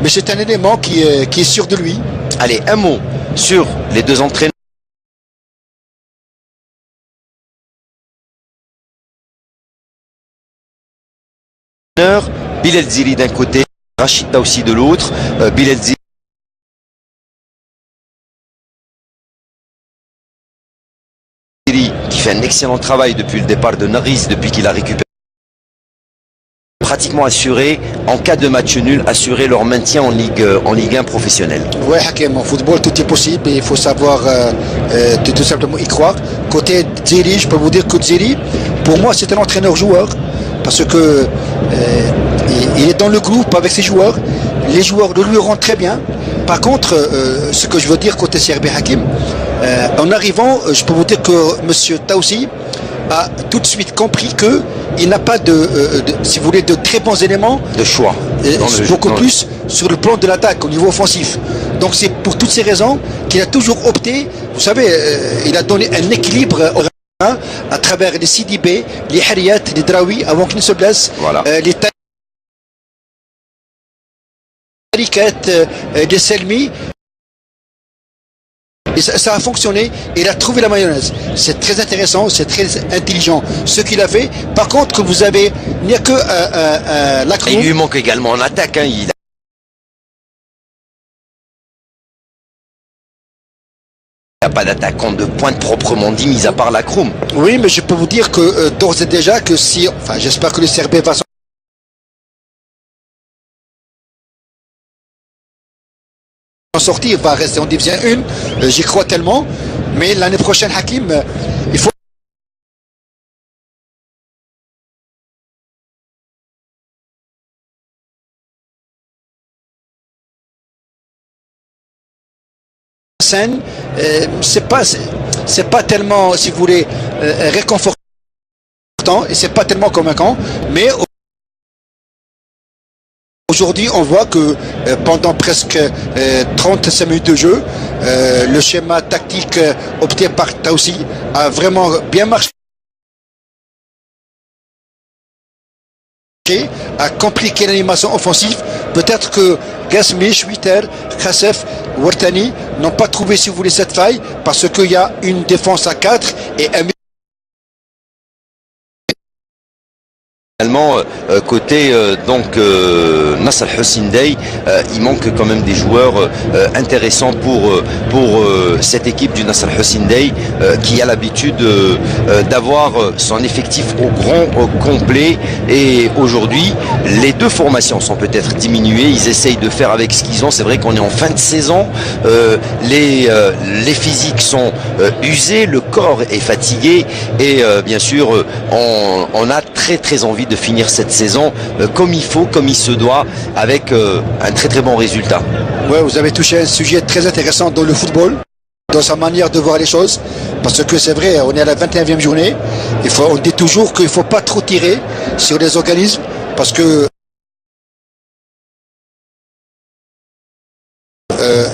mais c'est un élément qui est sûr de lui. Allez, un mot sur les deux entraîneurs. Bilal Zili d'un côté, Rachid Taoussi de l'autre. Bilal Zili qui fait un excellent travail depuis le départ de Nariz, depuis qu'il a récupéré, pratiquement assuré, en cas de match nul, assurer leur maintien en Ligue 1 professionnelle. Oui, Hakim, en football, tout est possible et il faut savoir tout simplement y croire. Côté Zili, je peux vous dire que Zili, pour moi, c'est un entraîneur-joueur parce que il est dans le groupe avec ses joueurs. Les joueurs le lui rendent très bien. Par contre, ce que je veux dire côté CRB Hakim, en arrivant, je peux vous dire que M. Taoussi a tout de suite compris que il n'a pas si vous voulez, de très bons éléments de choix. Beaucoup plus sur le plan de l'attaque au niveau offensif. Donc c'est pour toutes ces raisons qu'il a toujours opté, vous savez, il a donné un équilibre à travers les Sidibé, les Harriet, les Draoui, avant qu'ils ne se blessent, voilà. Les Tariquettes, les Selmi. Et ça a fonctionné, il a trouvé la mayonnaise. C'est très intéressant, c'est très intelligent ce qu'il a fait. Par contre, vous avez, il n'y a que la il lui manque également en attaque. Hein, il n'y a pas d'attaquant de pointe proprement dit, mis à part la Kroum. Oui, mais je peux vous dire que d'ores et déjà, que si, enfin, j'espère que le CRB va sortir, va rester en division 1, j'y crois tellement, mais l'année prochaine Hakim, il faut c'est pas tellement, si vous voulez, réconfortant et c'est pas tellement convaincant, mais aujourd'hui, on voit que pendant presque 35 minutes de jeu, le schéma tactique opté par Taoussi a vraiment bien marché, a compliqué l'animation offensive. Peut-être que Gasmi, Schwitter, Khassef, Wartani n'ont pas trouvé, si vous voulez, cette faille parce qu'il y a une défense à 4 et un côté Nasser Hussein Dey, il manque quand même des joueurs intéressants pour cette équipe du Nasser Hussein Dey qui a l'habitude d'avoir son effectif au grand complet, et aujourd'hui les deux formations sont peut-être diminuées, ils essayent de faire avec ce qu'ils ont. C'est vrai qu'on est en fin de saison, les physiques sont usés, le corps est fatigué et bien sûr on a très envie de finir cette saison comme il faut, comme il se doit, avec un très bon résultat. Ouais, vous avez touché un sujet très intéressant dans le football, dans sa manière de voir les choses, parce que c'est vrai, on est à la 21e journée, on dit toujours qu'il ne faut pas trop tirer sur les organismes, parce que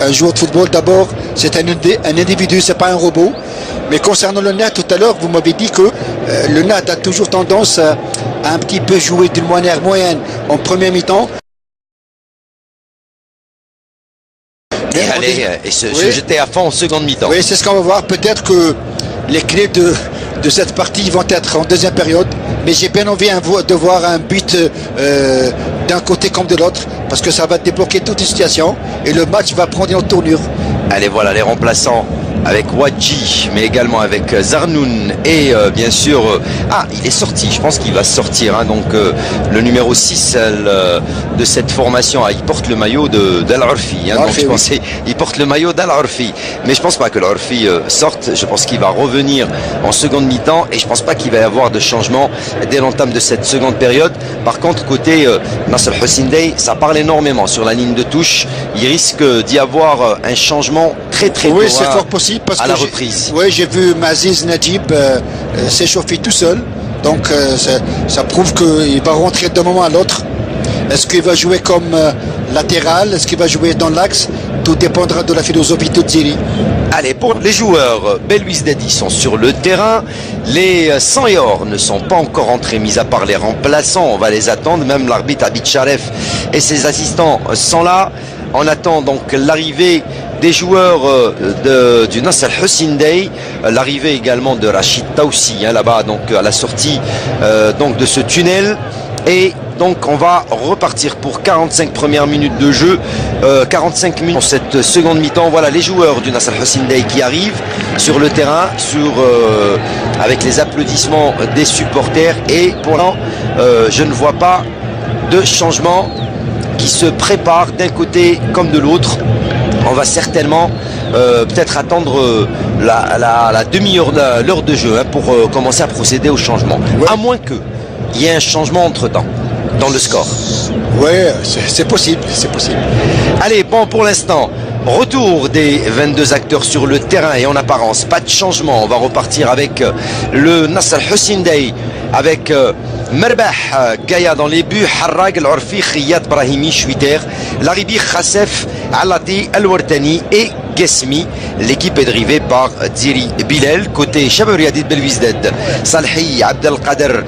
un joueur de football, d'abord, c'est un individu, c'est pas un robot. Mais concernant le NAD, tout à l'heure, vous m'avez dit que le NAD a toujours tendance à un petit peu jouer d'une manière moyenne en première mi-temps. Et se jeter à fond en seconde mi-temps. Oui, c'est ce qu'on va voir. Peut-être que les clés de cette partie vont être en deuxième période. Mais j'ai bien envie de voir un but d'un côté comme de l'autre, parce que ça va débloquer toute une situation et le match va prendre une tournure. Allez, voilà les remplaçants, avec Wadji, mais également avec Zarnoun et bien sûr, il est sorti, je pense qu'il va sortir, hein, donc le numéro 6 de cette formation, il porte le maillot d'Al-Urfi, hein, donc je pensais, il porte le maillot d'Al-Urfi, mais je pense pas que l'Urfi sorte, je pense qu'il va revenir en seconde mi-temps et je pense pas qu'il va y avoir de changement dès l'entame de cette seconde période. Par contre, côté Nasser Hussein Dey, ça parle énormément sur la ligne de touche, il risque d'y avoir un changement très tôt. Oui, c'est fort possible parce à que la reprise. Oui, j'ai vu Maziz Najib s'échauffer tout seul, donc ça prouve qu'il va rentrer d'un moment à l'autre. Est-ce qu'il va jouer comme latéral? Est-ce qu'il va jouer dans l'axe? Tout dépendra de la philosophie de Ziri. Allez, pour les joueurs, Belouizdadi sont sur le terrain. Les 100 et or ne sont pas encore entrés, mis à part les remplaçants. On va les attendre. Même l'arbitre Abid Charef et ses assistants sont là. On attend donc l'arrivée des joueurs du Nasser Hussein-Dey, l'arrivée également de Rachid Taoussi, là-bas, donc à la sortie donc de ce tunnel. Et donc on va repartir pour 45 premières minutes de jeu, 45 minutes dans cette seconde mi-temps. Voilà les joueurs du Nasser Hussein-Dey qui arrivent sur le terrain, avec les applaudissements des supporters. Et pour l'instant, je ne vois pas de changement qui se prépare d'un côté comme de l'autre. On va certainement peut-être attendre la demi-heure, l'heure de jeu pour commencer à procéder au changement. Ouais. À moins qu'il y ait un changement entre-temps dans le score. Oui, c'est possible, c'est possible. Allez, bon, pour l'instant, retour des 22 acteurs sur le terrain et en apparence, pas de changement. On va repartir avec le Nasser Hussein-Dey, avec Merbah Gaya dans les buts, Harrag Al-Orfi, Khiyat Brahimi, Chouiter, Laribi Khassef, Alati Al-Wartani et Gesmi. L'équipe est drivée par Ziri Bilal. Côté Shabab Riadid Belouizdad, Salhi Abdelkader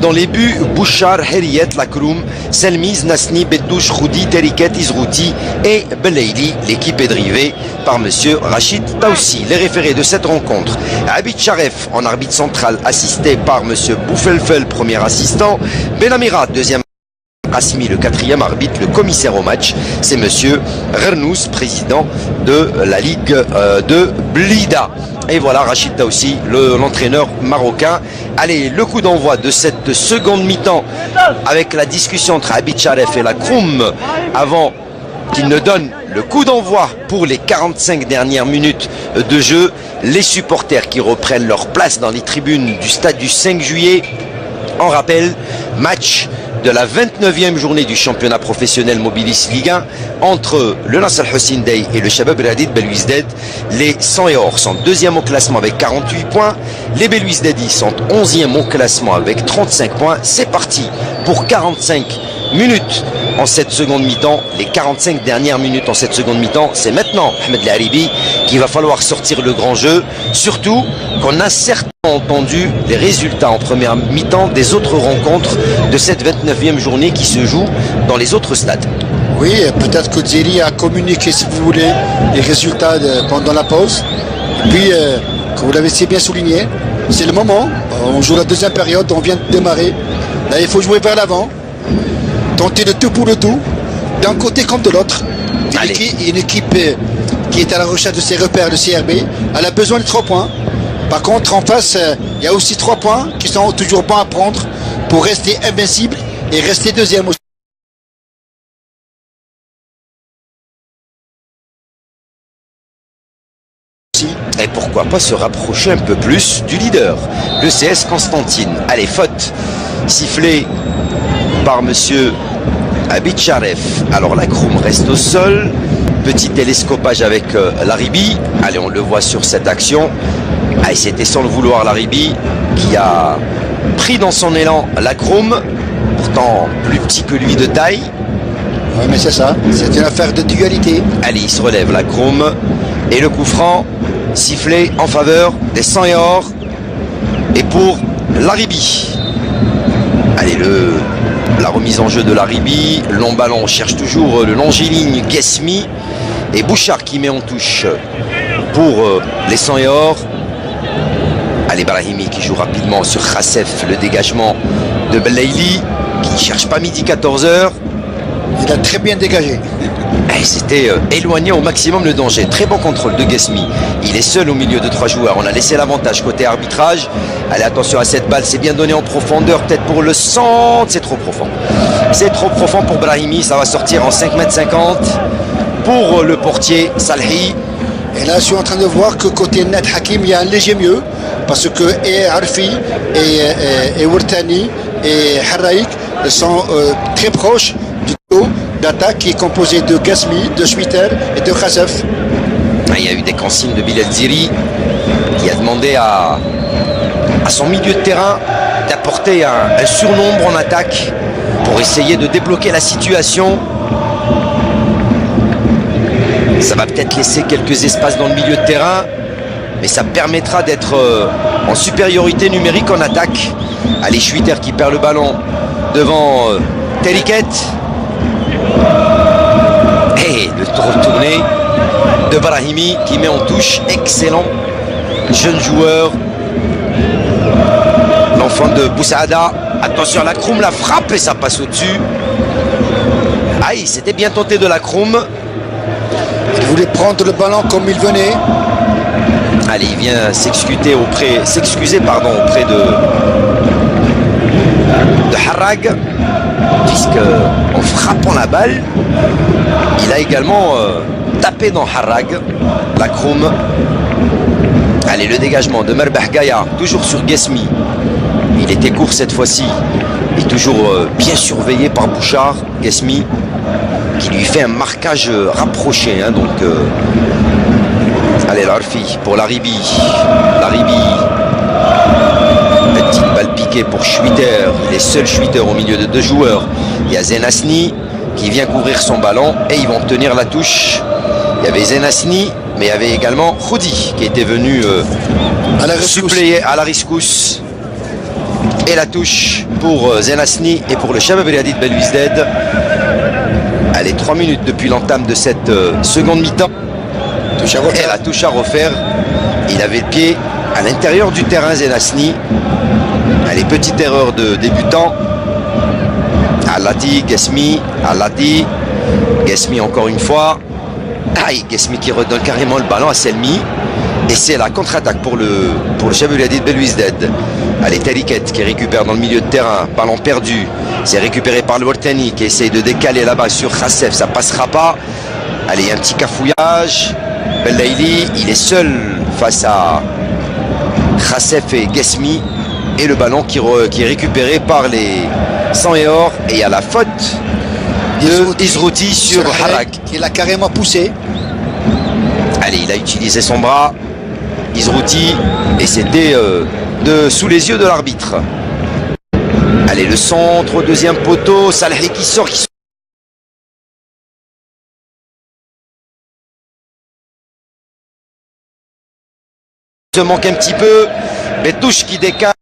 dans les buts, Bouchar, Heriyet, Lakroum, Selmiz, Nasni, Beddouche, Khoudi, Teriket, Izrouti et Belaili. L'équipe est drivée par monsieur Rachid Taoussi. Les référés de cette rencontre: Abid Charef en arbitre central, assisté par monsieur Boufelfel, premier assistant, Benamira, deuxième, Assimi, le quatrième arbitre, le commissaire au match, c'est monsieur Rernous, président de la Ligue de Blida. Et voilà Rachid Taoussi, l'entraîneur marocain. Allez, le coup d'envoi de cette seconde mi-temps avec la discussion entre Abid Charef et Lakroum avant qu'il ne donne le coup d'envoi pour les 45 dernières minutes de jeu. Les supporters qui reprennent leur place dans les tribunes du stade du 5 juillet. En rappel, match de la 29e journée du championnat professionnel Mobilis Ligue 1 entre le Nasser Hussein-Dey et le Shabab Riadid Belouizdad. Les 100 et or sont deuxième au classement avec 48 points. Les Belouizdadis sont 11e au classement avec 35 points. C'est parti pour 45 minutes en cette seconde mi-temps. Les 45 dernières minutes en cette seconde mi-temps, c'est maintenant Ahmed Laribi qu'il va falloir sortir le grand jeu. Surtout qu'on a certainement entendu les résultats en première mi-temps des autres rencontres de cette 29e journée qui se joue dans les autres stades. Oui, peut-être que Ziri a communiqué, si vous voulez, les résultats pendant la pause. Et puis, comme vous l'avez si bien souligné, c'est le moment. On joue la deuxième période, on vient de démarrer. Là, il faut jouer vers l'avant. Tenter le tout pour le tout, d'un côté comme de l'autre. Une équipe qui est à la recherche de ses repères, le CRB, elle a besoin de 3 points. Par contre, en face, il y a aussi 3 points qui sont toujours bons à prendre pour rester invincible et rester deuxième aussi. Et pourquoi pas se rapprocher un peu plus du leader, le CS Constantine. Allez, faute sifflée par monsieur Abid Charef. Alors Lakroum reste au sol. Petit télescopage avec Laribi. Allez, on le voit sur cette action. Ah, c'était sans le vouloir Laribi qui a pris dans son élan Lakroum, pourtant plus petit que lui de taille. Oui, mais c'est ça, c'est une affaire de dualité. Allez, il se relève Lakroum et le coup franc sifflé en faveur des 100 et or et pour Laribi. Allez, la remise en jeu de Laribi, long ballon, on cherche toujours le longiligne Gesmi et Bouchard qui met en touche pour les 100 et or. Allez, Brahimi qui joue rapidement sur Khassef, le dégagement de Belaili qui ne cherche pas midi 14h. Il a très bien dégagé. C'était éloigné au maximum le danger. Très bon contrôle de Gesmi. Il est seul au milieu de 3 joueurs. On a laissé l'avantage côté arbitrage. Allez, attention à cette balle. C'est bien donné en profondeur. Peut-être pour le centre. C'est trop profond. C'est trop profond pour Brahimi. Ça va sortir en 5,50 m pour le portier Salhi. Et là, je suis en train de voir que côté Net Hakim, il y a un léger mieux. Parce que Arfi et Wartani et Harraik sont très proches du dos d'attaque qui est composé de Gasmi, de Schwitter et de Khassef. Il y a eu des consignes de Bilal Ziri qui a demandé à son milieu de terrain d'apporter un surnombre en attaque pour essayer de débloquer la situation. Ça va peut-être laisser quelques espaces dans le milieu de terrain, mais ça permettra d'être en supériorité numérique en attaque. Allez, Schwitter qui perd le ballon devant Teriket. Et le retourné de Brahimi qui met en touche. Excellent jeune joueur. L'enfant de Boussaada. Attention à la Kroum, la frappe et ça passe au-dessus. Aïe, c'était bien tenté de la Kroum. Il voulait prendre le ballon comme il venait. Allez, il vient s'excuser auprès de Harrag, puisque en frappant la balle, il a également tapé dans Harrag, la Kroum. Allez, le dégagement de Merbah Gaya, toujours sur Guesmi. Il était court cette fois-ci, et toujours bien surveillé par Bouchard, Guesmi, qui lui fait un marquage rapproché. Hein, donc, allez, l'Arfi pour Laribi. Petite balle piquée pour Schwitter. Il est seul Schwitter au milieu de deux joueurs. Il y a Zenasni qui vient couvrir son ballon et ils vont obtenir la touche. Il y avait Zenasni, mais il y avait également Khoudi qui était venu suppléer à la rescousse. Et la touche pour Zenasni et pour le Shabab Riadi de Belouizdad. Allez, 3 minutes depuis l'entame de cette seconde mi-temps. Et la touche à refaire. Il avait le pied à l'intérieur du terrain, Zenasni. Allez, petite erreur de débutant. Alati, Guesmi, Alati. Guesmi encore une fois. Aïe, Guesmi qui redonne carrément le ballon à Selmi. Et c'est la contre-attaque pour le Shabab Riadi de Belouizdad. Allez, Teriket qui récupère dans le milieu de terrain. Ballon perdu. C'est récupéré par le Wartani qui essaye de décaler là-bas sur Khassef. Ça passera pas. Allez, un petit cafouillage. Bellaili, il est seul face à Khassef et Guesmi. Et le ballon qui est récupéré par les 100 et or. Et il y a la faute de Izrouti sur Harrag. Il a carrément poussé. Allez, il a utilisé son bras. Izrouti. Et c'était sous les yeux de l'arbitre. Allez, le centre au deuxième poteau. Salhi qui sort. Se manque un petit peu. Betouche qui décale.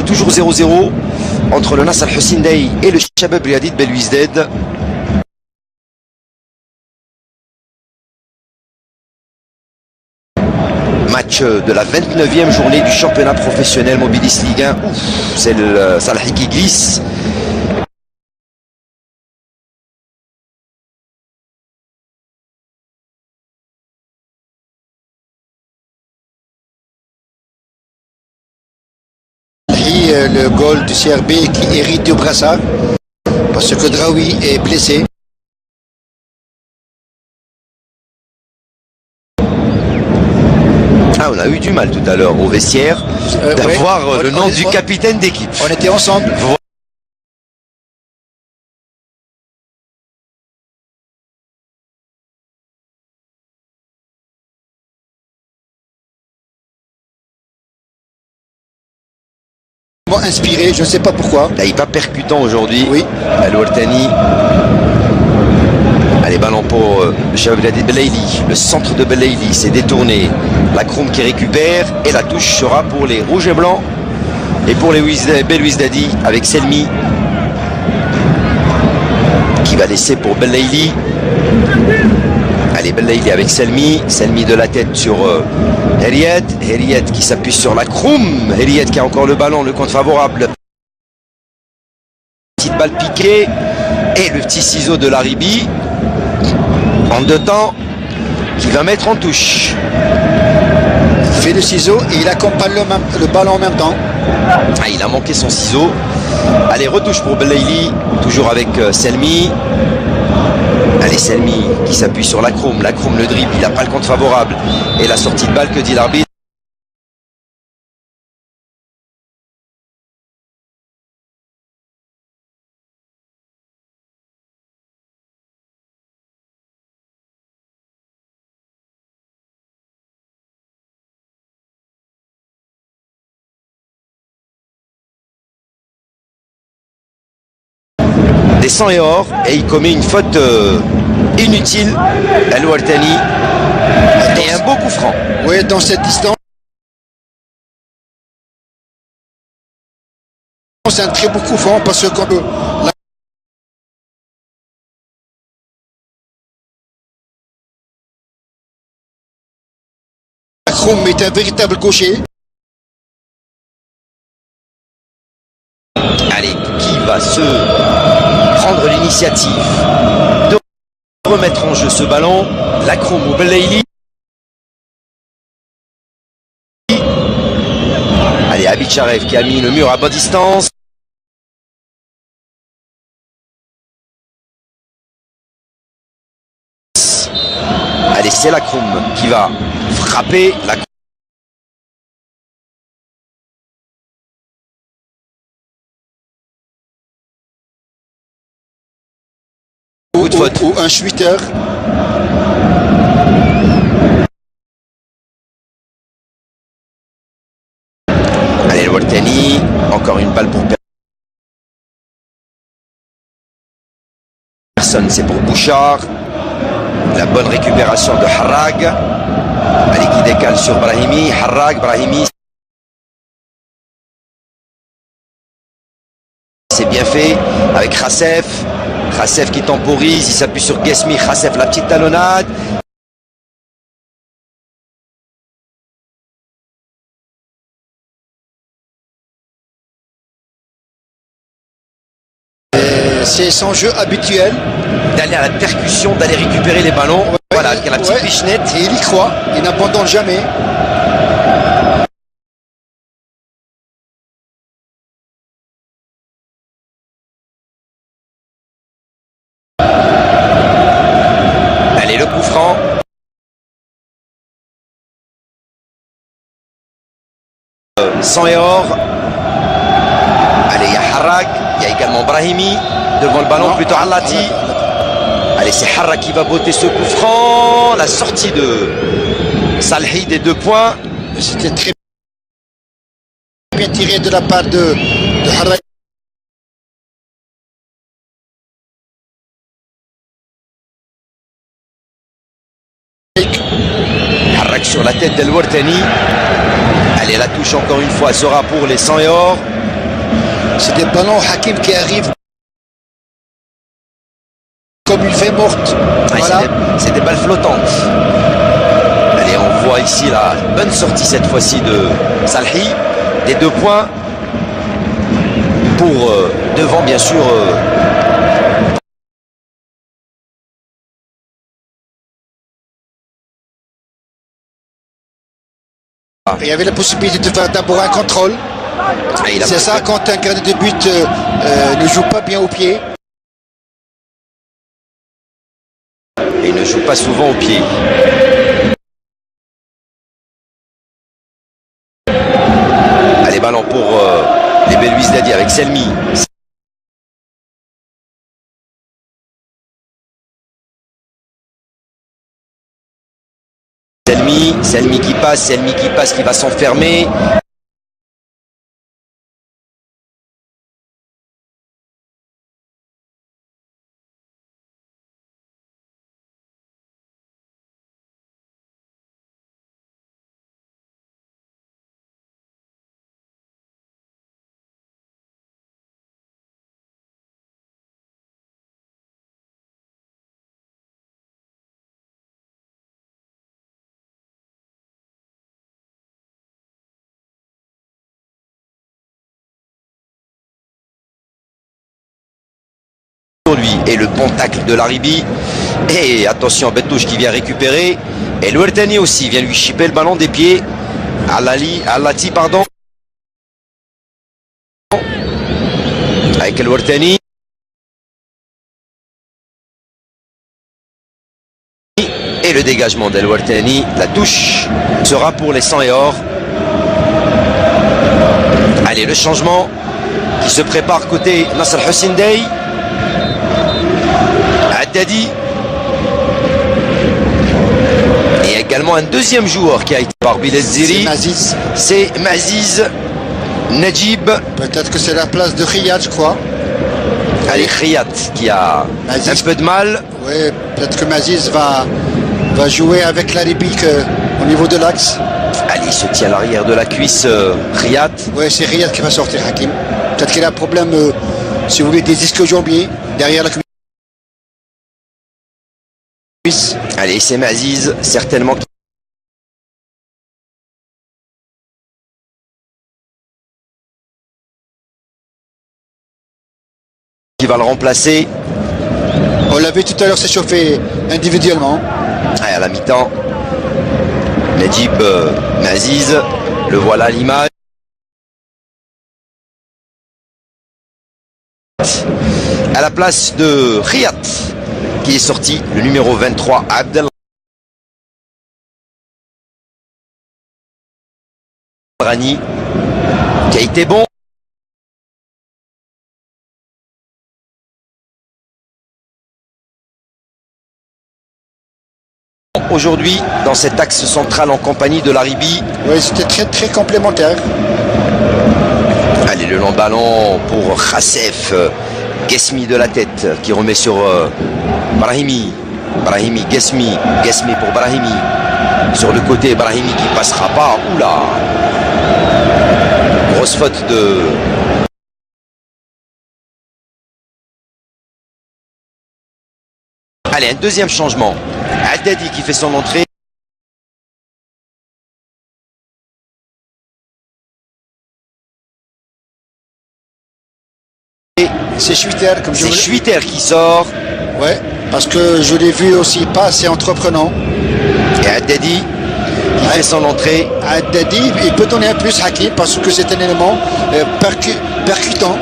Toujours 0-0 entre le Nasr Hussein Dey et le Shabab Riadi de Belouizdad. Match de la 29e journée du championnat professionnel Mobilis Ligue 1. C'est le Salhi qui glisse. Le goal du CRB qui hérite du brassard parce que Draoui est blessé. Ah, on a eu du mal tout à l'heure au vestiaire d'avoir le nom du capitaine d'équipe. On était ensemble. Inspiré, je ne sais pas pourquoi. Là, il n'est pas percutant aujourd'hui. Oui. Al-Wartani. Allez, ballon pour le Shabab Riadi Bellaili. Le centre de Bellaili s'est détourné. La Kroum qui récupère. Et la touche sera pour les rouges et blancs. Et pour les Belouizdadi avec Selmi. Qui va laisser pour Bellaili. Allez, Bellaili avec Selmi. Selmi de la tête sur Heriet. Heriet qui s'appuie sur la Kroum. Heriet qui a encore le ballon, le compte favorable. Petite balle piquée. Et le petit ciseau de Laribi. En deux temps. Qui va mettre en touche. Il fait le ciseau et il accompagne le ballon en même temps. Ah, il a manqué son ciseau. Allez, retouche pour Bellaili. Toujours avec Selmi. Allez, Selmi qui s'appuie sur la Kroum. La Kroum, le dribble, il n'a pas le compte favorable. Et la sortie de balle, que dit l'arbitre? des 100 et or et il commet une faute inutile. El Ouartani et un beau coup franc. Oui, dans cette distance. C'est un très beau coup franc parce que quand Kroum est un véritable gaucher. Allez, qui va se prendre l'initiative de remettre en jeu ce ballon? Lakroum ou Belaïli. Allez, Abitcharev qui a mis le mur à bonne distance. Allez, c'est Lakroum qui va frapper. Ou un chuiteur. Allez, El Ouartani, encore une balle pour personne, c'est pour Bouchard. La bonne récupération de Harrag. Allez, qui décale sur Brahimi. Harrag, Brahimi. C'est bien fait avec Khassef. Khassef qui temporise, il s'appuie sur Guesmi. Khassef, la petite talonnade. C'est son jeu habituel. D'aller à la percussion, d'aller récupérer les ballons. Ouais, voilà, avec la petite pichenette. Et il y croit, il n'abandonne jamais. Allez, le coup franc. Sang et or. Allez, il y a Harrag, il y a également Brahimi. Devant le ballon, plutôt Allati. Allez, c'est Harrag qui va botter ce coup franc. La sortie de Salhi des 2 points. C'était très bien tiré de la part de Harrag. Harrag sur la tête d'El Ouartani. Allez, la touche encore une fois sera pour les 100 et or. C'est des ballons Hakim qui arrivent comme une fée morte. Ah, voilà. C'est des balles flottantes. Allez, on voit ici la bonne sortie cette fois-ci de Salhi. Des 2 points pour devant bien sûr Il y avait la possibilité de faire d'abord un contrôle. C'est ça quand un gardien de but ne joue pas bien au pied. Et il ne joue pas souvent au pied. Allez, ballon pour les Belouis Dadi avec Selmi. Selmi qui passe, qui va s'enfermer. Lui et le bon tacle de Laribi. Et attention, Bettouche qui vient récupérer. Et El Ouartani aussi vient lui chipper le ballon des pieds. Allati, pardon. Avec El Ouartani. Et le dégagement d'El Ouartani. La touche sera pour les 100 et or. Allez, le changement qui se prépare côté Nasser Hussein Dey. Haddadi. Et également un deuxième joueur qui a été par Bileziri. C'est Maziz Najib. Peut-être que c'est la place de Riyad, je crois. Allez, Riyad qui a Maziz. un peu de mal. Oui, peut-être que Maziz va jouer avec Laribi au niveau de l'axe. Allez, il se tient à l'arrière de la cuisse, Riyad. Oui, c'est Riyad qui va sortir, Hakim. Peut-être qu'il a un problème, si vous voulez, des disques jambiers derrière la cuisse. Allez, c'est Maziz, certainement. Qui va le remplacer. On l'a vu tout à l'heure s'échauffer individuellement. Allez, à la mi-temps, Najib Maziz, le voilà à l'image. À la place de Riyad, qui est sorti, le numéro 23, Abdel Rani, qui a été bon. Aujourd'hui, dans cet axe central en compagnie de Laribi. Oui, c'était très très complémentaire. Allez, le long ballon pour Khassef. Guesmi de la tête qui remet sur Brahimi. Brahimi, Guesmi pour Brahimi. Sur le côté, Brahimi qui passera pas. Oula! Grosse faute de... Allez, un deuxième changement. Haddadi qui fait son entrée. C'est Schwitter, comme je C'est Schwitter qui sort. Ouais, parce que je l'ai vu aussi pas assez entreprenant. Et Haddadi qui fait son entrée. Haddadi, il peut donner un plus Hakim parce que c'est un élément percutant.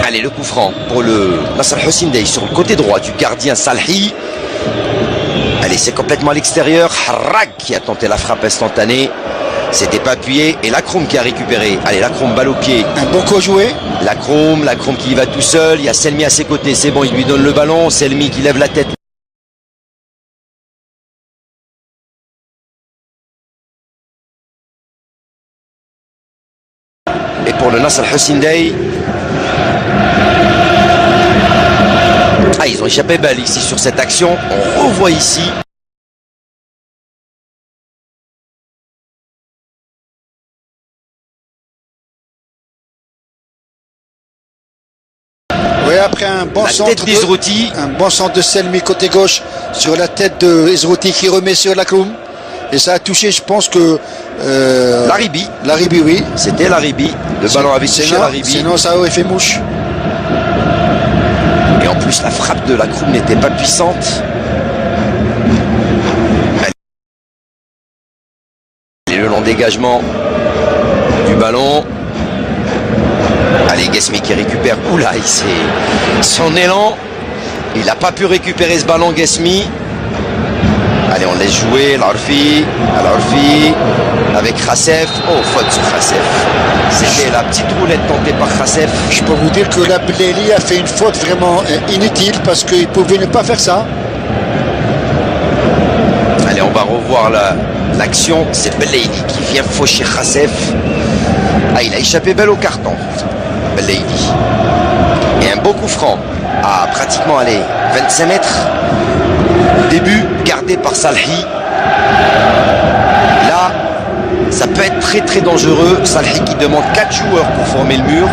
Allez, le coup franc pour le Nasser Hussein sur le côté droit du gardien Salhi. Allez, c'est complètement à l'extérieur. Harrak qui a tenté la frappe instantanée. C'était pas appuyé. Et Lacroum qui a récupéré. Allez, Lacroum, balle au pied. Un bon coup joué. Lacroum qui y va tout seul. Il y a Selmi à ses côtés. C'est bon, il lui donne le ballon. Selmi qui lève la tête. Et pour le Nasser Hussein ils ont échappé belle ici sur cette action. On revoit ici. Oui, après un bon centre de Selmi côté gauche sur la tête de Izrouti qui remet sur Lacroum. Et ça a touché, je pense que... Laribi. Laribi, oui. C'était Laribi. Le ballon avait touché Laribi. Sinon, ça aurait fait mouche. Et en plus, la frappe de Lacroum n'était pas puissante. Et le long dégagement du ballon. Allez, Guesmi qui récupère. Oula, son élan. Il n'a pas pu récupérer ce ballon, Guesmi. Allez, on laisse jouer Al-Arfi avec Khassef. Oh, faute sur Khassef. C'était la petite roulette tentée par Khassef. Je peux vous dire que la Belaili a fait une faute vraiment inutile parce qu'il pouvait ne pas faire ça. Allez, on va revoir l'action. C'est Belaili qui vient faucher Khassef. Ah, il a échappé belle au carton, Belaili. Et un beau coup franc à pratiquement, 25 mètres. Début gardé par Salhi. Là, ça peut être très très dangereux. Salhi qui demande 4 joueurs pour former le mur.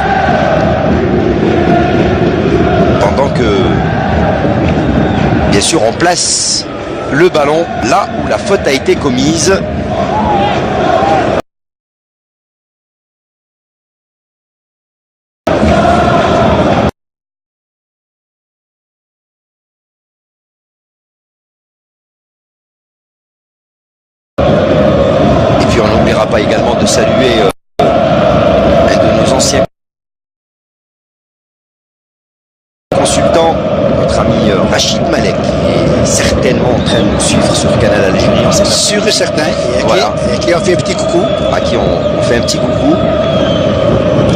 Pendant que, bien sûr, on place le ballon là où la faute a été commise. Pas également de saluer un de nos anciens consultants, notre ami Rachid Malek, qui est certainement en train de nous suivre sur le canal Algérie. Sûr et certain, voilà. Et qui a fait un petit coucou. À qui on fait un petit coucou.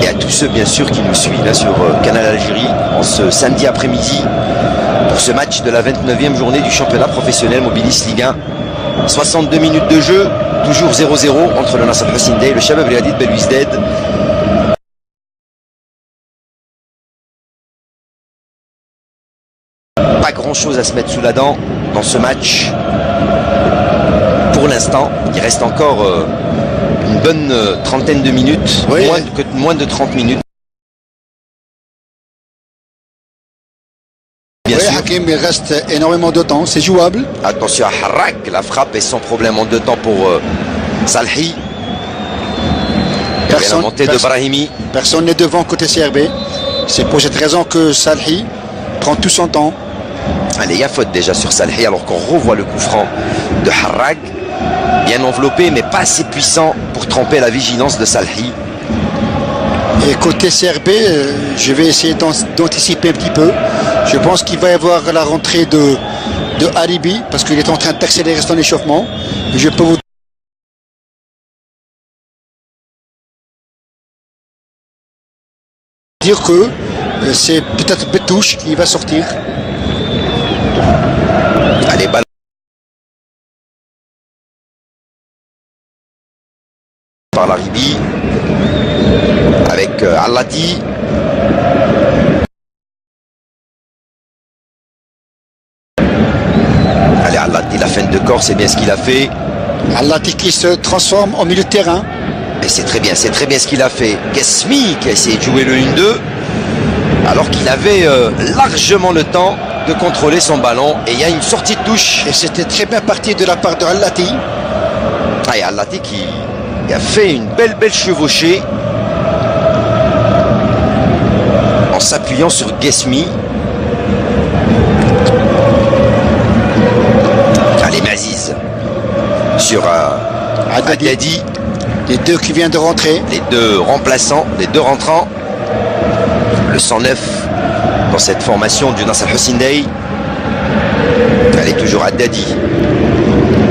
Et à tous ceux bien sûr qui nous suivent là sur canal Algérie en ce samedi après-midi pour ce match de la 29e journée du championnat professionnel Mobilis Ligue 1. 62 minutes de jeu, toujours 0-0 entre le Nasser Hussein et le Shabab Riadi de Belouizdad. chose à se mettre sous la dent dans ce match. Pour l'instant, il reste encore une bonne trentaine de minutes, oui, moins de 30 minutes. Bien sûr. Hakim, il reste énormément de temps, c'est jouable. Attention à Harrak, la frappe est sans problème en 2 temps pour Salhi. La montée de Brahimi. Personne n'est devant côté CRB. C'est pour cette raison que Salhi prend tout son temps. Allez, il y a faute déjà sur Salhi alors qu'on revoit le coup franc de Harrak. Bien enveloppé mais pas assez puissant pour tromper la vigilance de Salhi. Et côté CRB, je vais essayer d'anticiper un petit peu. Je pense qu'il va y avoir la rentrée de Haribi parce qu'il est en train d'accélérer son échauffement. Je peux vous dire que c'est peut-être Betouche qui va sortir. Allez, ballon par l'Haribi avec Allati. Allez, Allati, la fin de corps, c'est bien ce qu'il a fait. Allati qui se transforme en milieu de terrain. Et c'est très bien ce qu'il a fait. Guesmi qui a essayé de jouer le 1-2 alors qu'il avait largement le temps de contrôler son ballon. Et il y a une sortie de touche. Et c'était très bien parti de la part de Allati. Ah, et Allati qui a fait une belle chevauchée en s'appuyant sur Guesmi. Allez, Maziz sur Haddadi. Les deux qui viennent de rentrer. Les deux remplaçants, les deux rentrants. Le 109 dans cette formation du Nasr Hussein Dey. Elle est toujours Haddadi.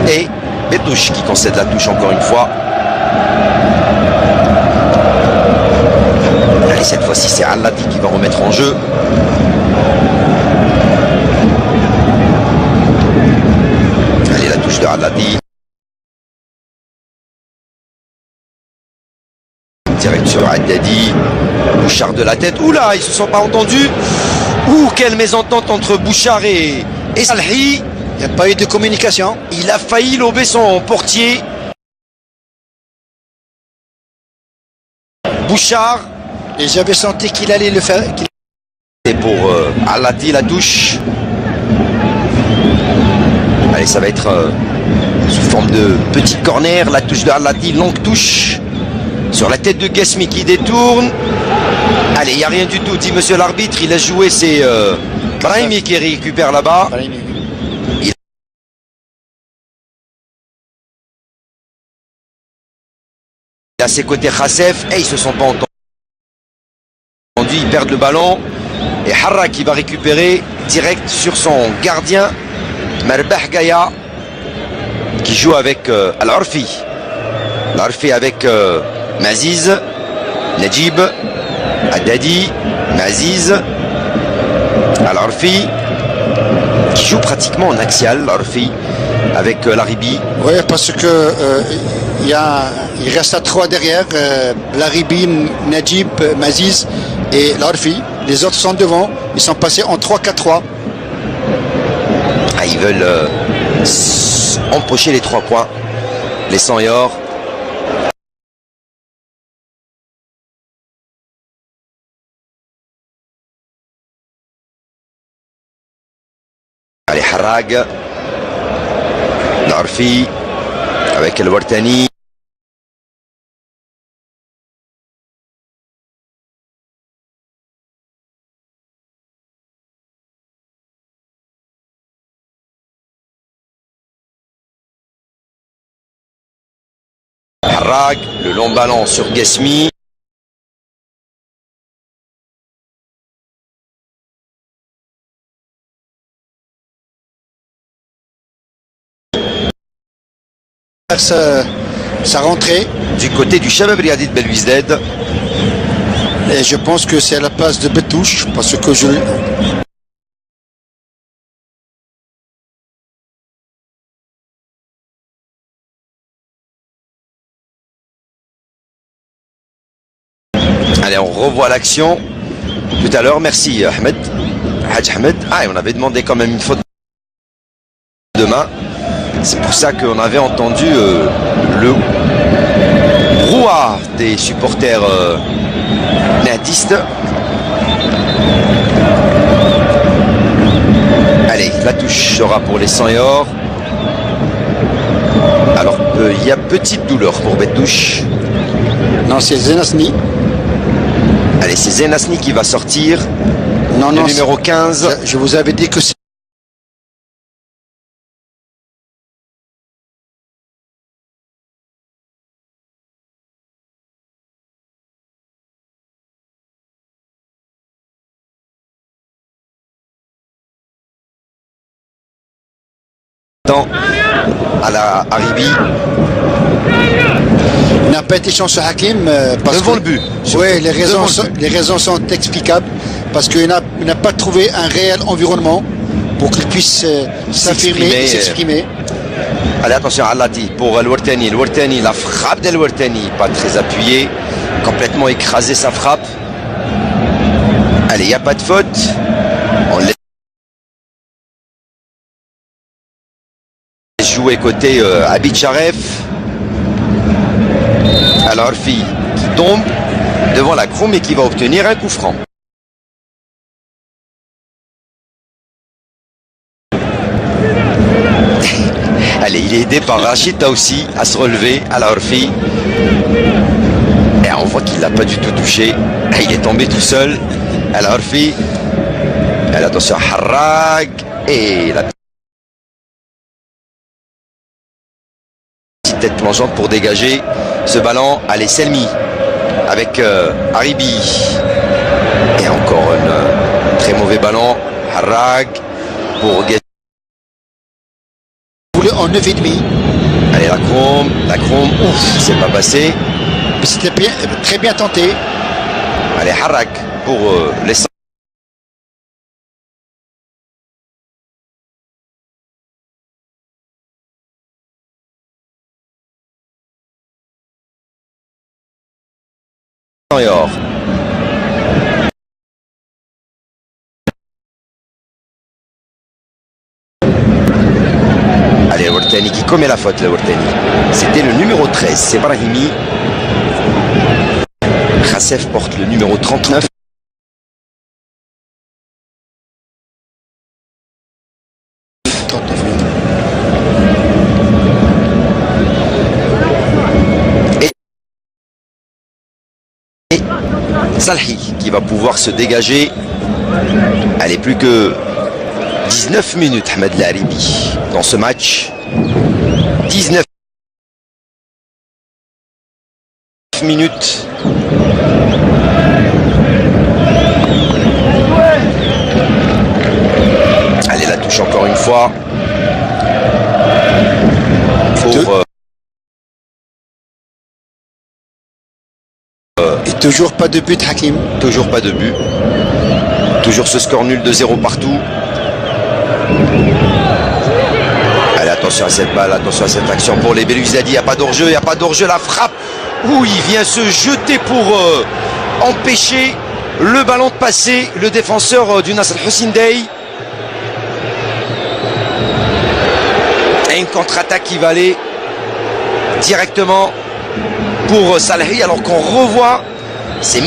Et Betouche qui concède la touche encore une fois. Allez, cette fois-ci c'est Allati qui va remettre en jeu. Allez, la touche de Allati. Direct sur Haddadi. Bouchard de la tête. Oula, ils se sont pas entendus. Ouh, quelle mésentente entre Bouchard et Salhi. Il n'y a pas eu de communication. Il a failli lober son portier. Bouchard. Et j'avais senti qu'il allait le faire. Et pour Allati, la touche. Allez, ça va être sous forme de petit corner. La touche de Allati, longue touche. Sur la tête de Guesmi qui détourne. Allez, il n'y a rien du tout, dit monsieur l'arbitre. Il a joué, c'est Brahimi qui récupère là-bas. Il a à ses côtés Khassef. Et ils se sont pas entendus. Ils perdent le ballon. Et Harra qui va récupérer direct sur son gardien. Marbah Gaya qui joue avec Al-Arfi. Al-Arfi avec Maziz, Najib, Haddadi, Maziz, Al-Arfi qui joue pratiquement en axial, Al-Arfi avec l'Haribi. Oui, parce que il reste à 3 derrière, l'Haribi, Najib, Maziz et l'Arfi. Les autres sont devant, ils sont passés en 3-4-3. Ah, ils veulent empocher les 3 points, les 100 et or. Allez, Harrag, l'Arfi avec El Wartani. Harrag, le long ballon sur Guesmi. Sa rentrée du côté du Shabab Riadi de Belwizdad. Et je pense que c'est à la place de Betouche parce que je... Allez, on revoit l'action tout à l'heure. Merci Ahmed. Hadj Ahmed. Ah, et on avait demandé quand même une faute de main. C'est pour ça qu'on avait entendu le brouhaha des supporters nordistes. Allez, la touche sera pour les 100 et or. Alors, il y a petite douleur pour Bettouche. Non, c'est Zenasni. Allez, c'est Zenasni qui va sortir. Non, le non, numéro 15. je vous avais dit que c'est À la Haribi. Il n'a pas été chanceux Hakim parce Devant que le but. Oui, les raisons sont explicables parce qu'il n'a pas trouvé un réel environnement pour qu'il puisse s'affirmer et s'exprimer. Allez, attention à Lati pour Al-Wartani. Al-Wartani, la frappe d'Al-Wartani, pas très appuyée, complètement écrasé sa frappe. Allez, il n'y a pas de faute. On laisse jouer côté Abid Sharef. Alors Arfi qui tombe devant la Kroum et qui va obtenir un coup franc. Allez, il est aidé par Rachid Taoussi à se relever à la Arfi. Et on voit qu'il l'a pas du tout touché. Il est tombé tout seul à la Arfi. Allez, attention à Harrag. Et la petite tête plongeante pour dégager ce ballon. Allez, Selmi avec Haribi. Et encore un très mauvais ballon. Harrag pour en 9,5. Allez, la Kroum, ouf, c'est pas passé. Mais c'était très bien tenté. Allez, Harrag pour les 100. Et or. Allez, Wartani qui commet la faute, le Wartani. C'était le numéro 13, c'est Brahimi. Khassef porte le numéro 39. Et Salhi qui va pouvoir se dégager. Allez, plus que 19 minutes, Ahmed Laribi, dans ce match. 19 minutes. Allez, la touche encore une fois. Et toujours pas de but, Hakim. Toujours pas de but. Toujours ce score nul de 0 partout. Allez, attention à cette balle, attention à cette action pour les Belouizdadi. Il n'y a pas d'hors-jeu, il n'y a pas d'hors-jeu. La frappe où il vient se jeter pour empêcher le ballon de passer. Le défenseur du Nasr Hussein Dey. Et une contre-attaque qui va aller directement pour Salhi, alors qu'on revoit ces...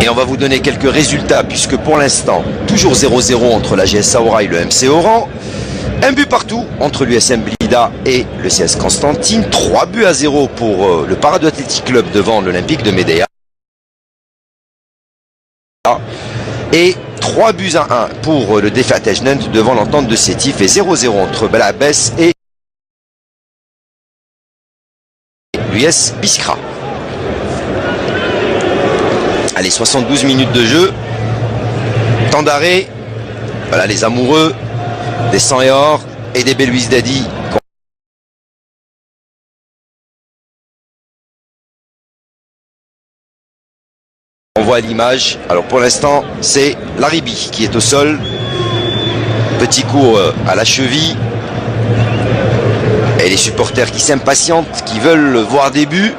Et on va vous donner quelques résultats, puisque pour l'instant, toujours 0-0 entre la GS Saoura et le MC Oran. Un but partout entre l'USM Blida et le CS Constantine. 3 buts à 0 pour le Parade Athletic Club devant l'Olympique de Médéa. Et 3 buts à 1 pour le Defat Ejnent devant l'Entente de Sétif. Et 0-0 entre Belabès et l'US Biskra. Allez, 72 minutes de jeu. Temps d'arrêt. Voilà les amoureux des 100 et or et des Belouizdadi. On voit l'image. Alors pour l'instant, c'est Laribi qui est au sol. Petit coup à la cheville. Et les supporters qui s'impatientent, qui veulent voir des buts.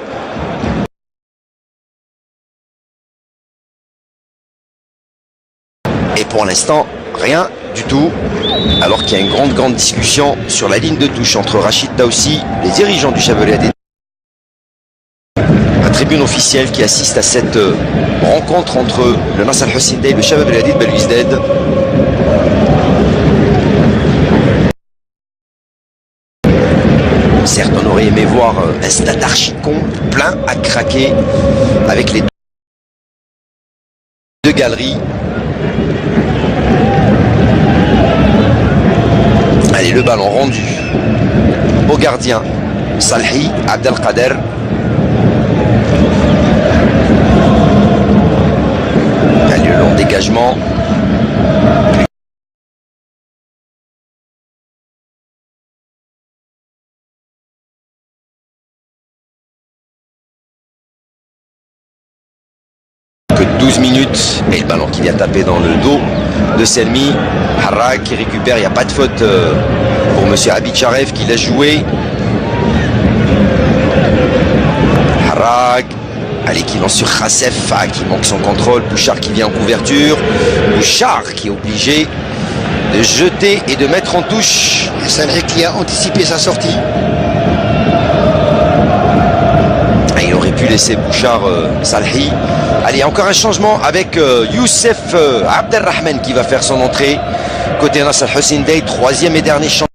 Pour l'instant, rien du tout. Alors qu'il y a une grande discussion sur la ligne de touche entre Rachid Taoussi, les dirigeants du Chevalier Hadid. La tribune officielle qui assiste à cette rencontre entre le Nasr Al-Hussein Dey et le Chevalier Hadid Belouizdad. Certes, on aurait aimé voir un stade archi-con plein à craquer avec les deux galeries. Allez, le ballon rendu au gardien Salhi Abdelkader. Allez, le long dégagement. Que 12 minutes et le ballon qui vient taper dans le dos de Selmi. Harrag qui récupère, il n'y a pas de faute pour monsieur Abitcharev qui l'a joué. Harrag, allez, qui lance sur Khassef qui manque son contrôle. Bouchard qui vient en couverture. Bouchard qui est obligé de jeter et de mettre en touche. Et Salhi qui a anticipé sa sortie. Il aurait pu laisser Bouchard Salhi. Allez, encore un changement avec Youssef Abdelrahman qui va faire son entrée. Côté Nasr Al-Hussein Dey, troisième et dernier changement.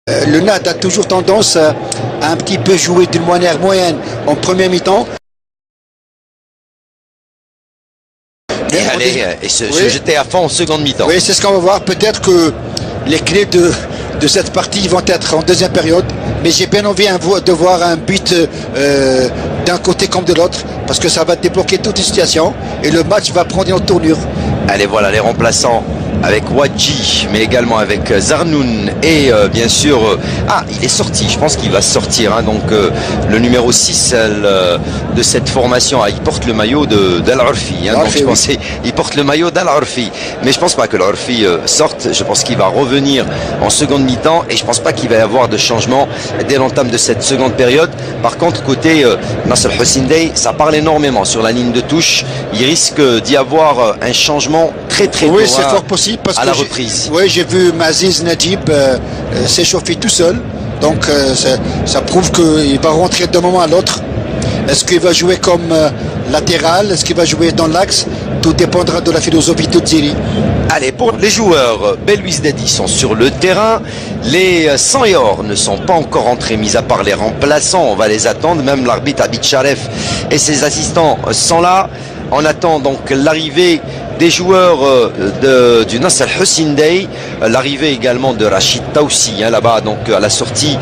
Le NAD a toujours tendance à un petit peu jouer d'une manière moyenne en première mi-temps. Et se jeter à fond en seconde mi-temps. Oui, c'est ce qu'on va voir. Peut-être que les clés de cette partie vont être en deuxième période. Mais j'ai bien envie de voir un but d'un côté comme de l'autre. Parce que ça va débloquer toute une situation. Et le match va prendre une autre tournure. Allez, voilà les remplaçants. Avec Wadji, mais également avec Zarnoun et bien sûr il est sorti, je pense qu'il va sortir hein, donc le numéro 6 de cette formation, il porte le maillot d'Al-Orfi hein, donc je pensais il porte le maillot d'Al-Orfi, mais je pense pas que l'Orfi sorte, je pense qu'il va revenir en seconde mi-temps et je pense pas qu'il va y avoir de changement dès l'entame de cette seconde période. Par contre côté Nasser Hussein-Dey, ça parle énormément sur la ligne de touche, il risque d'y avoir un changement très tôt. Oui, c'est fort possible. Parce à que la reprise. Oui, j'ai vu Maziz Nadib s'échauffer tout seul. Donc ça prouve qu'il va rentrer d'un moment à l'autre. Est-ce qu'il va jouer comme latéral? Est-ce qu'il va jouer dans l'axe? Tout dépendra de la philosophie de Dziri. Allez, pour les joueurs, Belouizdadi sont sur le terrain. Les 100 et or ne sont pas encore entrés, mis à part les remplaçants. On va les attendre. Même l'arbitre Abid Sharef et ses assistants sont là. On attend donc l'arrivée des joueurs du Nasser Hussein-Dey, l'arrivée également de Rachid Taoussi là-bas donc à la sortie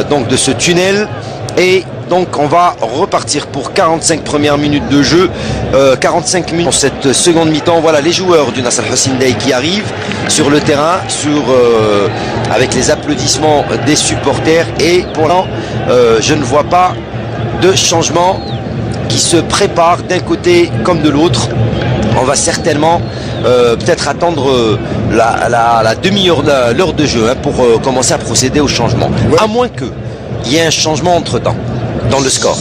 donc de ce tunnel, et donc on va repartir pour 45 premières minutes de jeu, 45 minutes dans cette seconde mi-temps. Voilà les joueurs du Nasser Hussein-Dey qui arrivent sur le terrain avec les applaudissements des supporters, et pour l'instant je ne vois pas de changement qui se prépare d'un côté comme de l'autre. On va certainement peut-être attendre la demi-heure, l'heure de jeu hein, pour commencer à procéder au changement. Ouais. À moins qu'il y ait un changement entre-temps dans le score.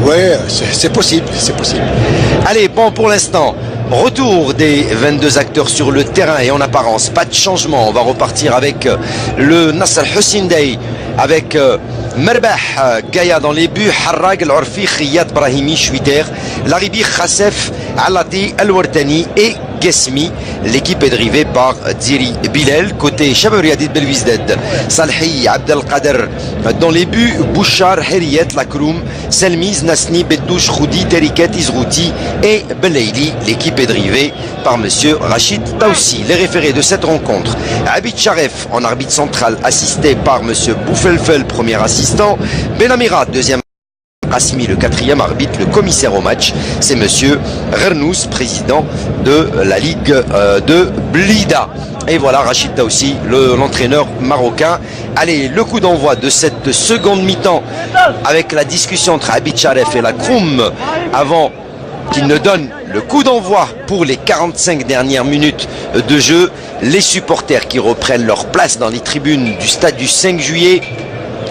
Oui, c'est possible, c'est possible. Allez, bon, pour l'instant, retour des 22 acteurs sur le terrain et en apparence, pas de changement. On va repartir avec le Nasser Hussein-Dey, avec Merbah Gaïa dans les buts, Harrag Al-Orfi, Khiyat Brahimi, Chouiter, Laribi Khassef, Alati Al-Wartani et Gesmi. L'équipe est drivée par Dziri Bilal. Côté Shabab Riadid Belouizdad, Salhi Abdelkader dans les buts, Bouchar, Heriyet, Lakroum, Selmiz, Nasni, Beddouche, Khoudi, Teriket, Izrouti et Belaili. L'équipe est drivée par monsieur Rachid Taoussi. Les référés de cette rencontre: Abid Sharef en arbitre central, assisté par monsieur Boufelfel, premier assistant, Benamira, deuxième, Asmi, le quatrième arbitre, le commissaire au match, c'est monsieur Rernous, président de la Ligue de Blida. Et voilà Rachid Taoussi, l'entraîneur marocain. Allez, le coup d'envoi de cette seconde mi-temps avec la discussion entre Abid Sharef et la Kroum avant qu'il ne donne le coup d'envoi pour les 45 dernières minutes de jeu. Les supporters qui reprennent leur place dans les tribunes du stade du 5 juillet.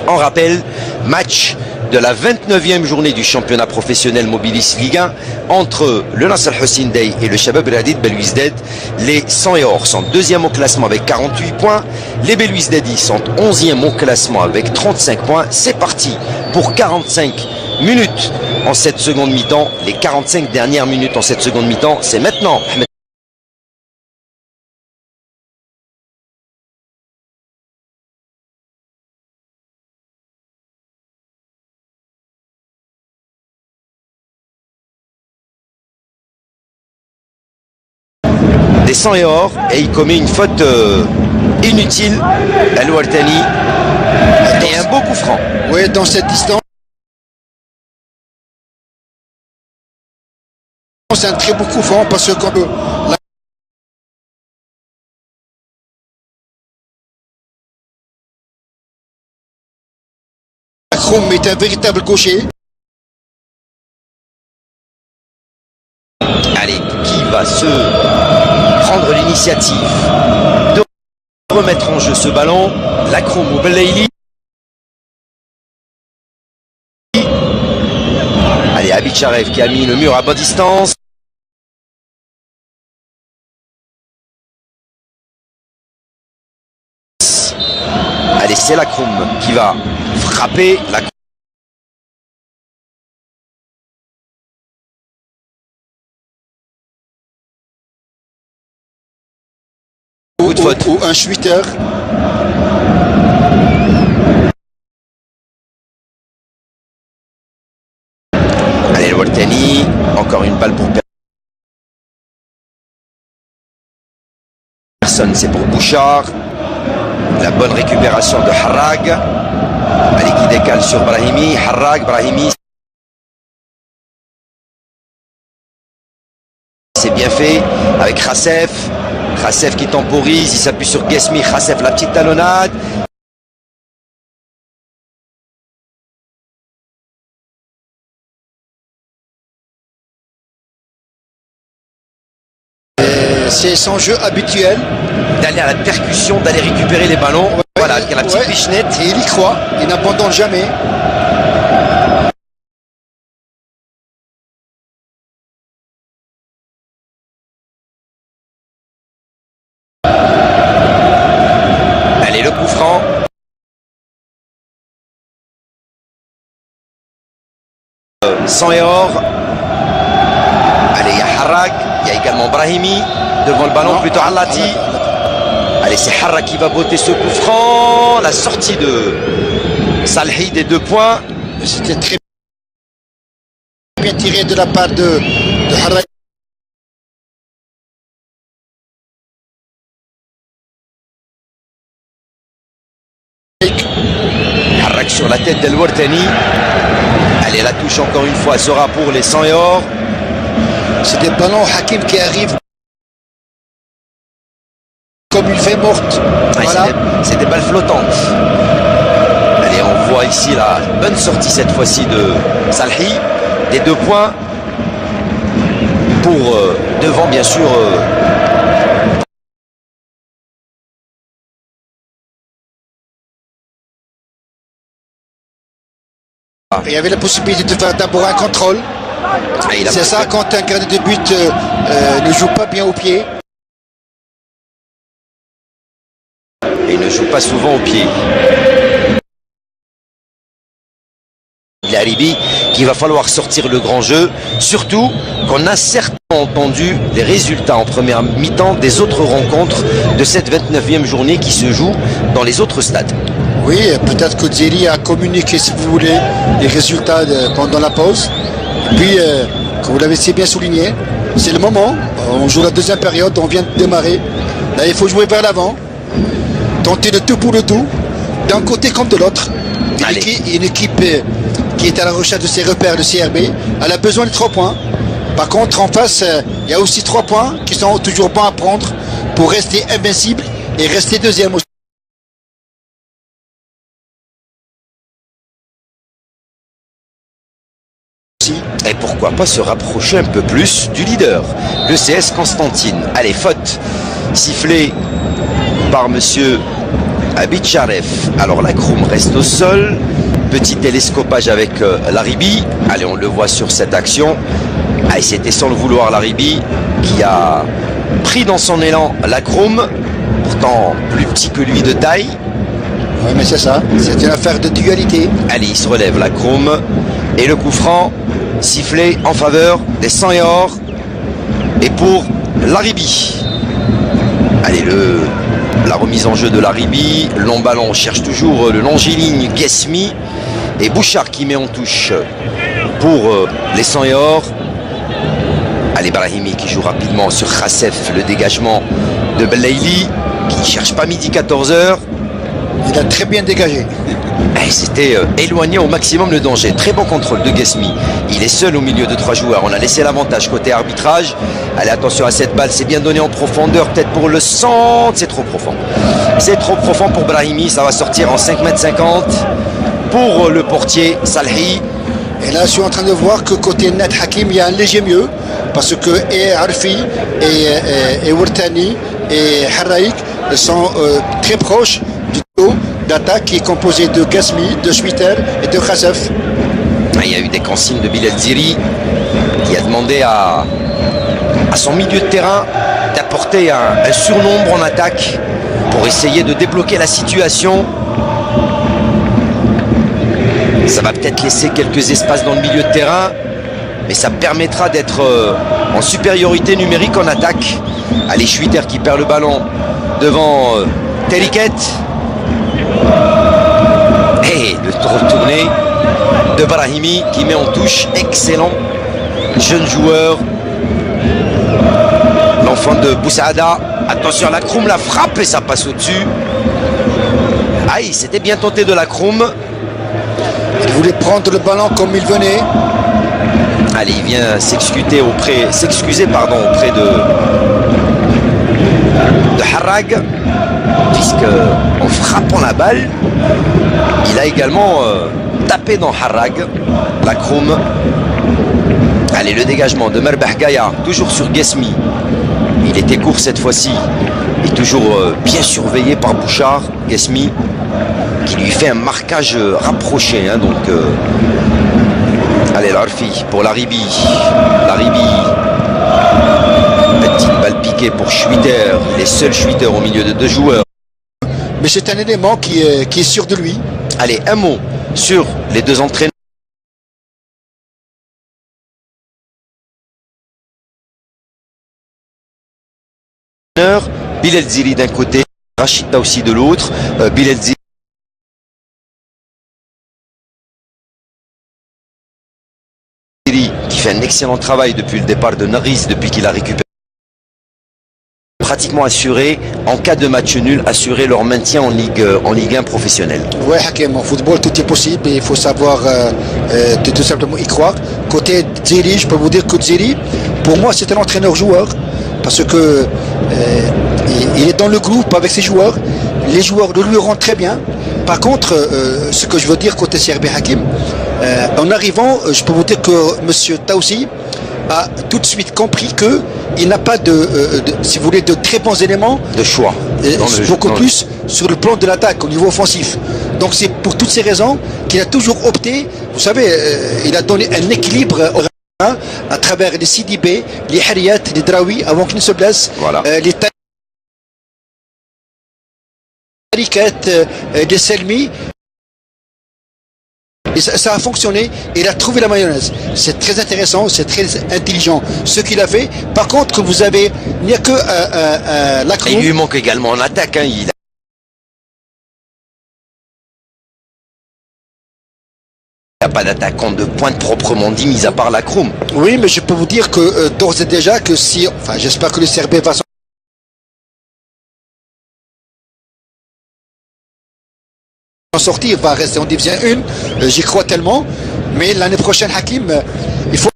En rappel, match de la 29e journée du championnat professionnel Mobilis Ligue 1 entre le Nasser Hussein-Dey et le Shabab Riadid Belouizdad. Les 100 et or sont deuxième au classement avec 48 points. Les Belouizdadi sont 11e au classement avec 35 points. C'est parti pour 45 minutes en cette seconde mi-temps. Les 45 dernières minutes en cette seconde mi-temps, c'est maintenant. Des 100 et or, et il commet une faute inutile, Al-Wartani, et un beau coup franc. Oui, dans cette distance, c'est un très beau coup franc parce que quand la Kroum est un véritable gaucher. Allez, qui va se prendre l'initiative de remettre en jeu ce ballon? La Kroum ou Belaili. Allez, Abid Sharef qui a mis le mur à bonne distance. Allez, c'est la Kroum qui va frapper. La ou un Schwitter. Encore une balle pour personne, c'est pour Bouchard. La bonne récupération de Harrag. Allez, qui décale sur Brahimi. Harrag, Brahimi. C'est bien fait avec Khassef. Khassef qui temporise, il s'appuie sur Guesmi. Khassef, la petite talonnade. C'est son jeu habituel. D'aller à la percussion, d'aller récupérer les ballons. Ouais, voilà, avec la petite pichenette. Et il y croit, il n'abandonne jamais. Allez, le coup franc. Sang et or. Allez, il y a Harrag, il y a également Brahimi. Devant le ballon, plutôt Allati. Allez, c'est Harrag qui va botter ce coup franc. La sortie de Salhi des 2 points. C'était très bien tiré de la part de Harrag. Harrag sur la tête d'El Wartani. Allez, la touche encore une fois sera pour les 100 et or. C'est des ballons Hakim qui arrivent comme une fée morte. Ouais, voilà. C'est des balles flottantes. Allez, on voit ici la bonne sortie cette fois-ci de Salhi. Des 2 points pour devant bien sûr Il y avait la possibilité de faire d'abord un contrôle. C'est ça quand un gardien de but ne joue pas bien au pied. Et il ne joue pas souvent au pied. L'Aribi qu'il va falloir sortir le grand jeu, surtout qu'on a certainement entendu les résultats en première mi-temps des autres rencontres de cette 29e journée qui se joue dans les autres stades. Oui, peut-être que Zeri a communiqué, si vous voulez, les résultats pendant la pause. Et puis, comme vous l'avez si bien souligné, c'est le moment. On joue la deuxième période, on vient de démarrer. Là, il faut jouer vers l'avant, tenter le tout pour le tout, d'un côté comme de l'autre. Une équipe qui est à la recherche de ses repères, le CRB, elle a besoin de 3 points. Par contre, en face, il y a aussi 3 points qui sont toujours bons à prendre pour rester invincible et rester deuxième aussi. Et pourquoi pas se rapprocher un peu plus du leader, le CS Constantine. Allez, faute sifflée par monsieur Abidjaref. Alors la Kroum reste au sol. Petit télescopage avec Laribi. Allez, on le voit sur cette action. Allez, c'était sans le vouloir Laribi qui a pris dans son élan la Kroum, pourtant plus petit que lui de taille. Oui, mais c'est ça, c'est une affaire de dualité. Allez, il se relève la Kroum. Et le coup franc sifflé en faveur des 100 et or. Et pour Laribi. Allez, la remise en jeu de Laribi. Long ballon, on cherche toujours le longiligne Guesmi. Et Bouchard qui met en touche pour les 100 et or. Allez, Brahimi qui joue rapidement sur Khassef. Le dégagement de Belaïli qui ne cherche pas midi 14h. Il a très bien dégagé. C'était éloigné au maximum le danger. Très bon contrôle de Guesmi. Il est seul au milieu de 3 joueurs. On a laissé l'avantage côté arbitrage. Allez, attention à cette balle. C'est bien donné en profondeur. Peut-être pour le centre. C'est trop profond. C'est trop profond pour Brahimi. Ça va sortir en 5,50 m pour le portier Salhi. Et là, je suis en train de voir que côté net Hakim, il y a un léger mieux. Parce que Arfi et Wartani et Harraik sont très proches du taux d'attaque qui est composé de Guesmi, de Schwitter et de Khassef. Il y a eu des consignes de Bilal Ziri qui a demandé à son milieu de terrain d'apporter un surnombre en attaque pour essayer de débloquer la situation. Ça va peut-être laisser quelques espaces dans le milieu de terrain, mais ça permettra d'être en supériorité numérique en attaque. Allez, Schwitter qui perd le ballon devant Teriket. Et le retourné de Brahimi qui met en touche. Excellent jeune joueur. L'enfant de Boussaada. Attention, la Kroum la frappe et ça passe au-dessus. Aïe, c'était bien tenté de la Kroum. Il voulait prendre le ballon comme il venait. Allez, il vient s'excuser auprès de Harrag, puisque en frappant la balle, il a également tapé dans Harrag, la Kroum. Allez, le dégagement de Merbah Gaya, toujours sur Guesmi. Il était court cette fois-ci, et toujours bien surveillé par Bouchard, Guesmi, qui lui fait un marquage rapproché. Allez, l'Arfi pour Laribi. Petite balle piquée pour Schwitter. Il est seul Schwitter au milieu de deux joueurs. Mais c'est un élément qui est sûr de lui. Allez, un mot sur les deux entraîneurs. Bilal Zili d'un côté, Rachid Taoussi de l'autre. Bilal Zili qui fait un excellent travail depuis le départ de Nariz, depuis qu'il a récupéré, pratiquement assuré, en cas de match nul, assurer leur maintien en Ligue 1 professionnelle. Oui, Hakim, en football tout est possible et il faut savoir tout simplement y croire. Côté Zili, je peux vous dire que Zili, pour moi c'est un entraîneur-joueur, parce que il est dans le groupe avec ses joueurs, les joueurs le lui rendent très bien. Par contre, ce que je veux dire côté CRB Hakim, en arrivant, je peux vous dire que M. Taoussi a tout de suite compris qu'il n'a pas si vous voulez, de très bons éléments de choix. Beaucoup plus sur le plan de l'attaque au niveau offensif. Donc c'est pour toutes ces raisons qu'il a toujours opté, vous savez, il a donné un équilibre à travers les Sidibé, les Harriat, les Draoui, avant qu'ils ne se blessent, voilà. Les Tarikat, les Selmi. Et ça a fonctionné, et il a trouvé la mayonnaise. C'est très intéressant, c'est très intelligent ce qu'il a fait. Par contre, vous avez, il n'y a que la Kroum. Il lui manque également en attaque. Il n'y a pas d'attaquant de pointe proprement dit, mis à part la Kroum. Oui, mais je peux vous dire que d'ores et déjà, que si, enfin, j'espère que le CRB va s'en sortir, va rester en division 1, j'y crois tellement, mais l'année prochaine, Hakim, il faut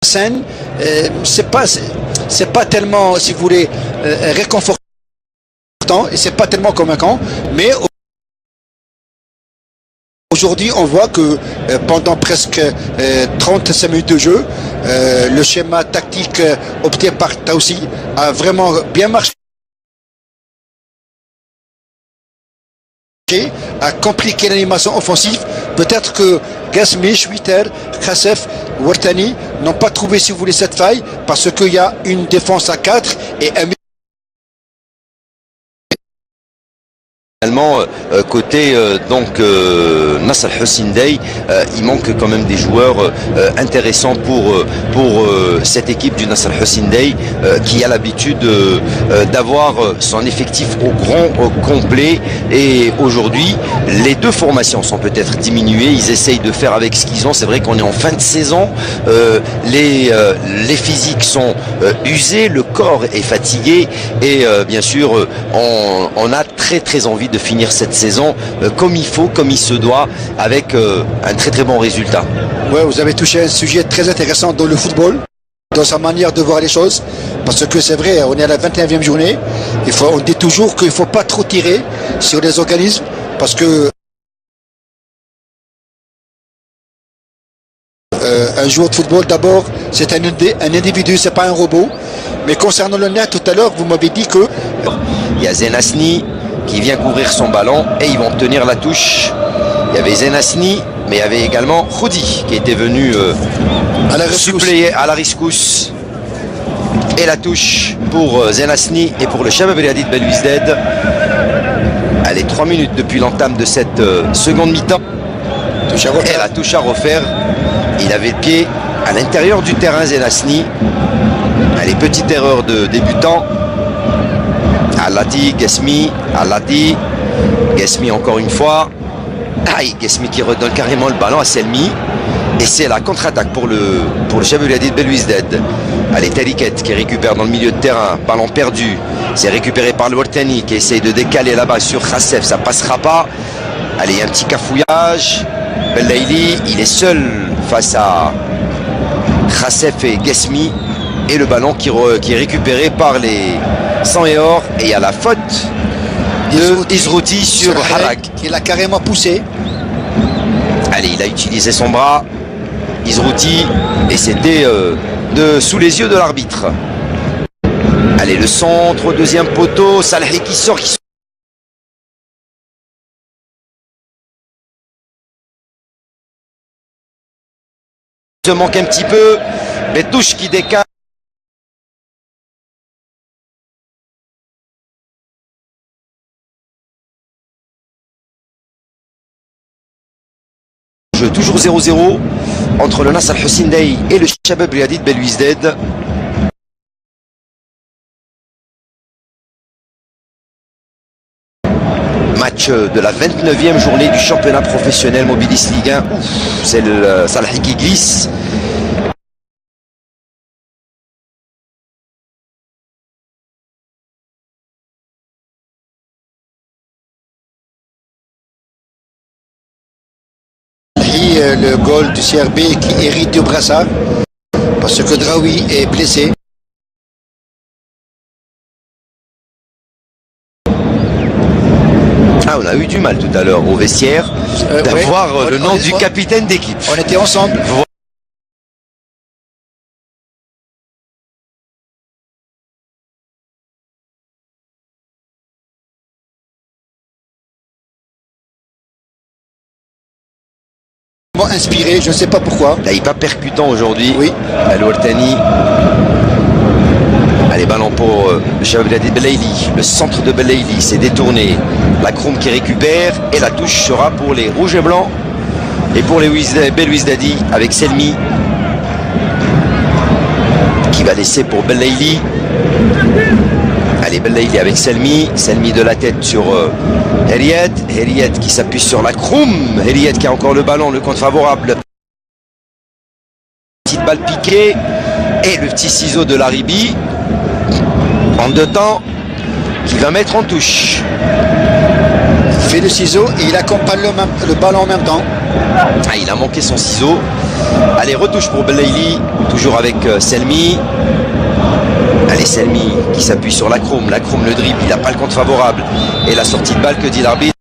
scène, c'est pas tellement, si vous voulez, réconfortant, et c'est pas tellement convaincant, mais aujourd'hui, on voit que pendant presque 35 minutes de jeu, le schéma tactique opté par Taoussi a vraiment bien marché, a compliqué l'animation offensive. Peut-être que Guesmi, Schwitter, Khassef, Wartani n'ont pas trouvé, si vous voulez, cette faille, parce qu'il y a une défense à 4 et un côté Nasser Hussein Dey, il manque quand même des joueurs intéressants pour cette équipe du Nasser Hussein Dey qui a l'habitude d'avoir son effectif au complet, et aujourd'hui les deux formations sont peut-être diminuées, ils essayent de faire avec ce qu'ils ont. C'est vrai qu'on est en fin de saison, les physiques sont usés, le corps est fatigué, et bien sûr on a très envie de finir cette saison comme il faut, comme il se doit, avec un très bon résultat. Ouais, vous avez touché un sujet très intéressant dans le football, dans sa manière de voir les choses, parce que c'est vrai, on est à la 21e journée, on dit toujours qu'il ne faut pas trop tirer sur les organismes, parce que un joueur de football, d'abord, c'est un individu, c'est pas un robot. Mais concernant le net, tout à l'heure, vous m'avez dit que il y a Zenasni qui vient couvrir son ballon et ils vont tenir la touche. Il y avait Zenasni, mais il y avait également Khoudi qui était venu suppléer à la Riscous. Et la touche pour Zenasni et pour le Shabab El Hadid Belouizdad. Allez, 3 minutes depuis l'entame de cette seconde mi-temps. Et la touche à refaire. Il avait le pied à l'intérieur du terrain, Zenasni. Allez, petite erreur de débutant. Alati, Guesmi, Alati, Guesmi encore une fois. Aïe, Guesmi qui redonne carrément le ballon à Selmi. Et c'est la contre-attaque pour le Chabab Bliadi de Belouizdad. Allez, Tariket qui récupère dans le milieu de terrain. Ballon perdu. C'est récupéré par le Wartani qui essaye de décaler là-bas sur Khassef. Ça passera pas. Allez, un petit cafouillage. Bellaili, il est seul face à Khassef et Guesmi. Et le ballon qui est récupéré par les 100 et or. Et il y a la faute de Izrouti sur Harak. Il a carrément poussé. Allez, il a utilisé son bras. Izrouti, et c'était sous les yeux de l'arbitre. Allez, le centre, deuxième poteau, Salhi qui sort, se manque un petit peu. Betouche qui décale. Toujours 0-0 entre le Nasr Al-Hussein Dey et le Chabab Bliadi de Belouizdad. Match de la 29e journée du championnat professionnel Mobilis Ligue 1. C'est le Salhi qui glisse. Le goal du CRB qui hérite du brassard parce que Draoui est blessé. Ah, on a eu du mal tout à l'heure au vestiaire d'avoir le nom du capitaine d'équipe. On était ensemble. Inspiré, je ne sais pas pourquoi. Là, il n'est pas percutant aujourd'hui. Oui. Al-Wartani. Allez, ballon pour le Chabab Bliadi de Bellaili. Le centre de Bellaili s'est détourné. La Kroum qui récupère. Et la touche sera pour les rouges et blancs. Et pour les Belouizdadi avec Selmi. Qui va laisser pour Bellaili. Allez, Bellaili avec Selmi. Selmi de la tête sur Heriet. Heriet qui s'appuie sur la Kroum. Heriet qui a encore le ballon, le compte favorable. Petite balle piquée. Et le petit ciseau de Laribi. En deux temps. Qui va mettre en touche. Il fait le ciseau et il accompagne le ballon en même temps. Ah, il a manqué son ciseau. Allez, retouche pour Bellaili. Toujours avec Selmi. Allez, Selmi qui s'appuie sur la Kroum. La Kroum le dribble, il n'a pas le compte favorable. Et la sortie de balle, que dit l'arbitre?